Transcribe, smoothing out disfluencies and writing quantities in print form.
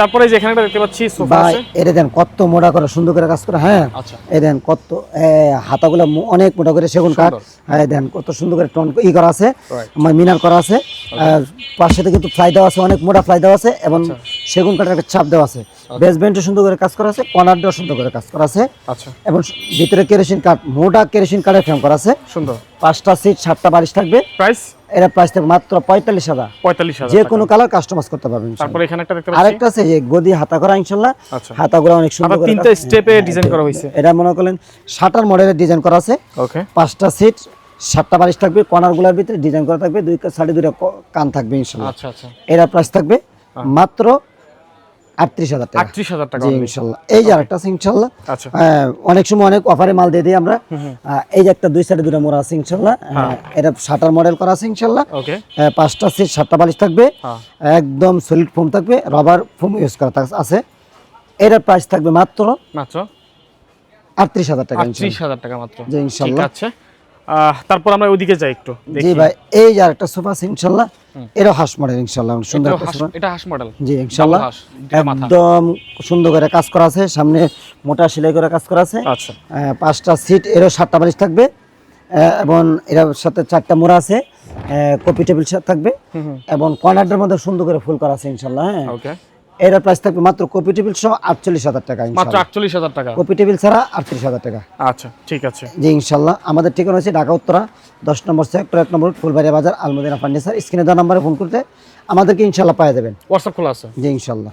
তারপরে যে এখানে একটা দেখতে পাচ্ছি সোফা ভাই আছে। এটা দেন কত মোটা করে সুন্দর করে কাজ করা। হ্যাঁ আচ্ছা এই দেন কত হাতাগুলো অনেক মোটা করে সেগুন কাঠ। হ্যাঁ দেন কত সুন্দর করে টন করা আছে, রাইট মিনার করা আছে। আর পাশে থেকে কিন্তু ফ্লাই দেওয়া আছে, অনেক মোটা ফ্লাই দেওয়া আছে এবং সেগুন কাঠের একটা চাপ দেওয়া আছে। বেসমেন্টও সুন্দর করে কাজ করা আছে, কর্নারটাও সুন্দর করে কাজ করা আছে আচ্ছা এবং ভিতরে কেরোসিন কাঠ, মোটা কেরোসিন কাঠের ফ্রেম করা আছে। সুন্দর। 5টা সিট 7টা বালিশ থাকবে। প্রাইস এর প্রাইস থাকবে মাত্র 45,000। 45,000 যে কোনো কালার কাস্টমাইজ করতে পারবেন। তারপরে এখানে একটা দেখতে পাচ্ছি। আরেকটা আছে যে গদি হাতা করা ইনশাআল্লাহ। আচ্ছা হাতাগুলো অনেক সুন্দর আবার করে তিনটা স্টেপে ডিজাইন করা হয়েছে। এটা মনে করেন শাটার মডেলের ডিজাইন করা আছে। ওকে 5টা সিট 7টা বালিশ থাকবে, কর্নারগুলোর ভিতরে ডিজাইন করা থাকবে, দুই সাইডে দুইটা কান থাকবে ইনশাআল্লাহ। আচ্ছা আচ্ছা এর প্রাইস থাকবে মাত্র 38,000 টাকা। 38,000 টাকা জি ইনশাআল্লাহ। এই যে আরেকটা আছে ইনশাআল্লাহ। আচ্ছা অনেক সময় অনেক অফারে মাল দিয়ে দিই আমরা। এই যে একটা দুই সাইডে দুটো মোড়া আছে ইনশাআল্লাহ। এটা শাটার মডেল করা আছে ইনশাআল্লাহ। ওকে 5টা সিট 7টা বালিশ থাকবে, হ্যাঁ একদম সলিড ফোম থাকবে, রবার ফোম ইউজ করা আছে। এর প্রাইস থাকবে মাত্র মাত্র 38,000 টাকা ইনশাআল্লাহ। 38,000 টাকা মাত্র। জি ঠিক ইনশাআল্লাহ। আছে তারপর আমরা ওইদিকে যাই একটু দেখি। জি ভাই এই যে আরেকটা সোফা আছে ইনশাআল্লাহ। এরও হাঁস মডেল ইনশাআল্লাহ, সুন্দর একটা সোফা। এটা হাঁস মডেল। জি ইনশাআল্লাহ মাথা। একদম সুন্দর করে কাজ করা আছে, সামনে মোটা সেলাই করে কাজ করা আছে। আচ্ছা 5টা সিট, এরও 7টা বালিশ থাকবে এবং এর সাথে 4টা মোড়া আছে, কপি টেবিল থাকবে এবং কর্নারটার মধ্যে সুন্দর করে ফুল করা আছে ইনশাআল্লাহ। হ্যাঁ ওকে এর প্রাইস থাকবে মাত্র কপি টেবিল সহ 48,000 টাকা মাত্র ইনশাআল্লাহ। 48,000 টাকা। কপি টেবিল ছাড়া 38,000 টাকা। আচ্ছা ঠিক আছে। জি ইনশাআল্লাহ। আমাদের ঠিকানা হচ্ছে ঢাকা উত্তরা 10 নম্বর সেক্টর 1 নম্বর ফুলবাড়িয়া বাজার, আলমদিনা ফার্নিচার। স্ক্রিনে দেওয়া নম্বরে ফোন করতে আমাদেরকে ইনশাআল্লাহ পাওয়া যাবেন। হোয়াটসঅ্যাপ খোলা আছে। জি ইনশাআল্লাহ।